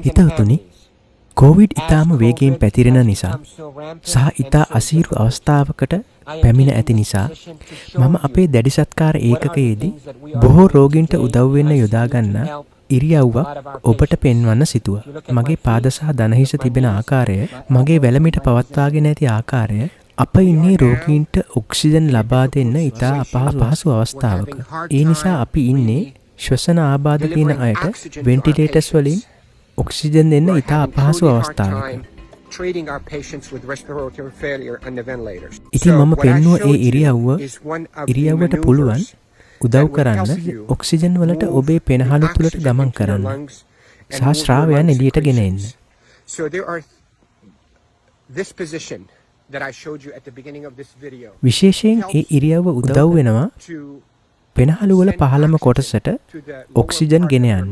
හිතවතුනි, Covid ඉතාම වේගයෙන් පැතිරෙන නිසා සහ ඉතා අසීරු අවස්ථාවකට පැමිණ ඇති නිසා මම අපේ දැඩි සත්කාර ඒකකයේදී බොහෝ රෝගීන්ට උදව් වෙන්න යොදා ගන්නා ඉරියව්වක් ඔබට පෙන්වන්න සිතුවා. මගේ පාද සහ දණහිස තිබෙන ආකාරය, මගේ වැලමිට පවත්වාගෙන ඇති ආකාරය, අප ඉන්නේ රෝගීන්ට ඔක්සිජන් ලබා දෙන්න ඉතා අපහසු අවස්ථාවක. ඒ නිසා අපි ඉන්නේ ශ්වසන ආබාධ තියෙන අයට වෙන්ටිලේටර්ස් වලින් ඔක්සිජන් දෙන්න ඉතා අපහසු අවස්ථාවක. ඉතින් මම පෙන්නුව ඒ ඉරියව්වට පුළුවන් උදව් කරන්න ඔක්සිජන් වලට ඔබේ පෙනහළු තුළට ගමන් කරන්න සහ ශ්‍රාවයන් එළියට ගෙන එන්න. විශේෂයෙන් ඒ ඉරියව්ව උදව් වෙනවා පෙනහළුවල පහළම කොටසට ඔක්සිජන් ගෙන යන්න.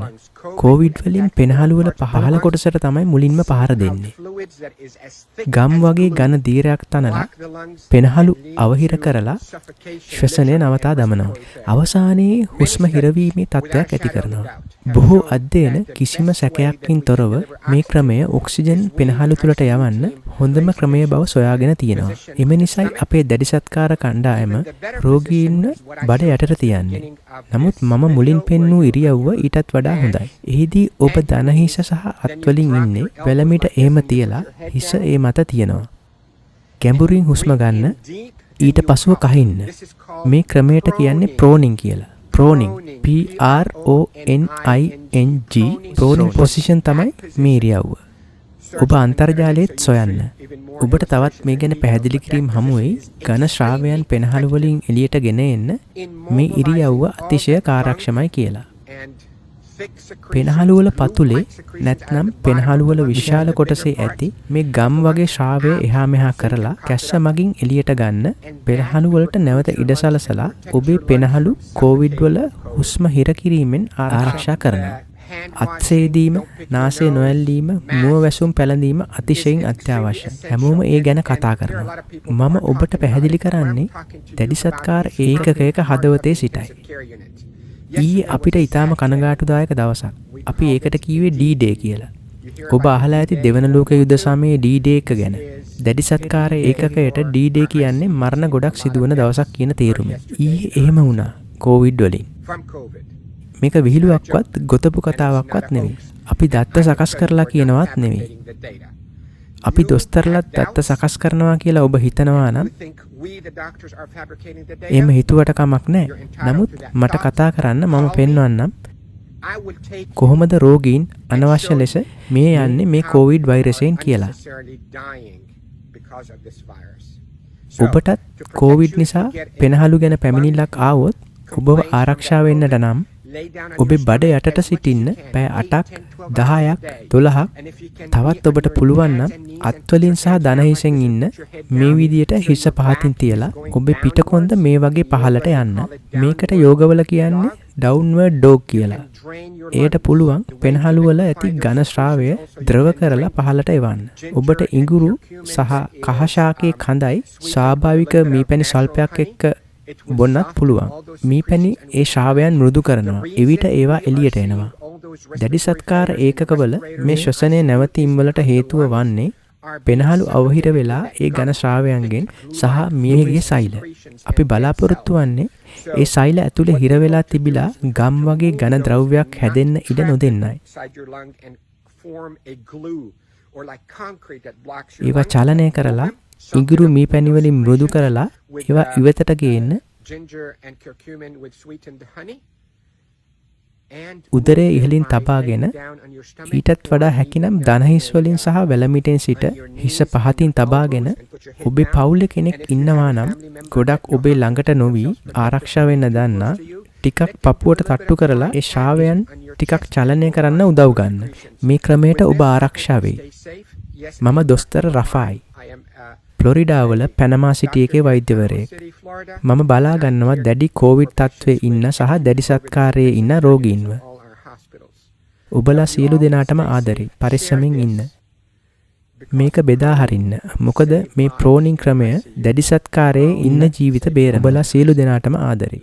කොවිඩ් වලින් පෙනහළුවල පහළ කොටසට තමයි මුලින්ම පහර දෙන්නේ. ගම් වගේ ඝන දීරයක් තනලා පෙනහළු අවහිර කරලා ශ්වසනය නවතා දමනවා. අවසානයේ හුස්ම හිරවීමේ තත්ත්වයක් ඇති කරනවා. බොහෝ අධ්‍යයන කිසිම සැකයක්කින් තොරව මේ ක්‍රමය ඔක්සිජන් පෙනහළු තුළට යවන්න හොඳම ක්‍රමය බව සොයාගෙන තියෙනවා. එම නිසයි අපේ දැඩි සත්කාර කණ්ඩායම රෝගීන්ව බඩ යටට තියන්නේ. නමුත් මම මුලින් පෙන්වූ ඉරියව්ව ඊටත් වඩා හොඳයි. එහිදී ඔබ දණහිස සහ අත්වලින් ඉන්නේ වැලමිට එහෙම තියලා හිස ඒ මත තියනවා. ගැඹුරින් හුස්ම ගන්න, ඊට පසුව කහින්න. මේ ක්‍රමයට කියන්නේ ප්‍රෝනින් කියලා. ප්‍රෝනින් PRONING ප්‍රෝනින් පොසිෂන් තමයි මේ ඉරියව්ව. ඔබ අන්තර්ජාලයේත් සොයන්න. ඔබට තවත් මේ ගැන පැහැදිලි කිරීම හමුවෙයි. ඝන ශ්‍රාවයන් පෙනහළු වලින් එළියට ගෙන එන්න මේ ඉරියව්ව අතිශය කාර්යක්ෂමයි කියලා. පෙනහළු වල පතුලේ නැත්නම් පෙනහළු වල විශාල කොටසේ ඇති මේ ගම් වගේ ශ්‍රාවය එහා මෙහා කරලා කැස්ස මගින් එළියට ගන්න පෙනහළු වලට නැවත ඉඩ සලසලා ඔබේ පෙනහළු කොවිඩ් වල හුස්ම හිර කිරීමෙන් ආරක්ෂා කරනවා. අත්සේදීම, නාසය නොඇල්ලීම, මුව වැසුම් පැළඳීම අතිශයින් අත්‍යවශ්‍යයි. හැමෝම ඒ ගැන කතා කරනවා. මම ඔබට පැහැදිලි කරන්නේ දැඩි සත්කාර ඒකකයක හදවතේ සිටයි. ඊයේ අපිට ඊටාම කනගාටුදායක දවසක්. අපි ඒකට කීවේ D-Day කියලා. ඔබ අහලා ඇති දෙවන ලෝක යුද්ධ සමයේ D-Day එක ගැන. දැඩි සත්කාර ඒකකයට D-Day කියන්නේ මරණ ගොඩක් සිදුවන දවසක් කියන තේරුම. ඊයේ එහෙම වුණා කොවිඩ් වලින්. මේක විහිළුවක්වත් ගොතපු කතාවක්වත් නෙවෙයි. අපි දත්ත සකස් කරලා කියනවත් නෙවෙයි. අපි දොස්තරලත් දත්ත සකස් කරනවා කියලා ඔබ හිතනවා නම් එහෙම හිතුවට කමක් නැහැ. නමුත් මට කතා කරන්න මම පෙන්වන්නම් කොහොමද රෝගීන් අනවශ්‍ය ලෙස මේ යන්නේ මේ කොවිඩ් වෛරසයෙන් කියලා. ඔබටත් කොවිඩ් නිසා පෙනහළු ගැන පැමිණිල්ලක් ආවොත් ඔබව ආරක්ෂා වෙන්නට නම් ඔබේ බඩ යටට සිටින්න පැය 8ක් 10ක් 12ක් තවත් ඔබට පුළුවන් නම් අත්වලින් සහ දණහිසෙන් ඉන්න මේ විදියට හිස පහතින් තියලා ඔබේ පිටකොන්ද මේ වගේ පහළට යන්න. මේකට යෝගවල කියන්නේ ඩවුන්වර්ඩ් ඩොග් කියලා. එයට පුළුවන් පෙනහළු වල ඇති ඝන ශ්‍රාවය ද්‍රව කරලා පහළට එවන්න. ඔබට ඉඟුරු සහ කහ ශාකයේ කඳයි ස්වාභාවික මීපැණි සල්පයක් එක්ක බොන්නත් පුළුවන්. මීපැණි ඒ ශ්‍රාවයන් මෘදු කරනවා. එවිට ඒවා එළියට එනවා. දැඩි සත්කාර ඒකකවල මේ ශ්වසනය නැවතීම් වලට හේතුව වන්නේ පෙනහළු අවහිර වෙලා ඒ ඝන ශ්‍රාවයන්ගෙන් සහ මියගේ සෛල. අපි බලාපොරොත්තු වන්නේ ඒ සෛල ඇතුලේ හිර වෙලා තිබිලා ගම් වගේ ඝන ද්‍රව්‍යයක් හැදෙන්න ඉඩ නොදෙන්නයි. ඒවා චලනය කරලා ඉඟුරු මීපැණි වලින් මෘදු කරලා ඒවා ඉවතට ගේන්න උදරයේ ඉහළින් තබාගෙන ඊටත් වඩා හැකිනම් දණහිස් වලින් සහ වැලමිටෙන් සිට හිස පහතින් තබාගෙන ඔබේ පවුලේ කෙනෙක් ඉන්නවා නම් ගොඩක් ඔබේ ළඟට නොවි ආරක්ෂා වෙන්න දන්නා ටිකක් පපුවට තට්ටු කරලා ඒ ශ්‍රාවයන් ටිකක් චලනය කරන්න උදව් ගන්න. මේ ක්‍රමයට ඔබ ආරක්ෂා වෙයි. මම දොස්තර රෆායි. ෆ්ලොරිඩාවල පැනමා සිටි එකේ වෛද්‍යවරයෙක්. මම බලා ගන්නවා දැඩි කොවිඩ් තත්ත්වයේ ඉන්න සහ දැඩි සත්කාරයේ ඉන්න රෝගීන්ව. ඔබලා සියලු දෙනාටම ආදරේ. පරිස්සමින් ඉන්න. මේක බෙදා හරින්න. මොකද මේ ප්‍රෝනින් ක්‍රමය දැඩි සත්කාරයේ ඉන්න ජීවිත බේරනවා. ඔබලා සියලු දෙනාටම ආදරේ.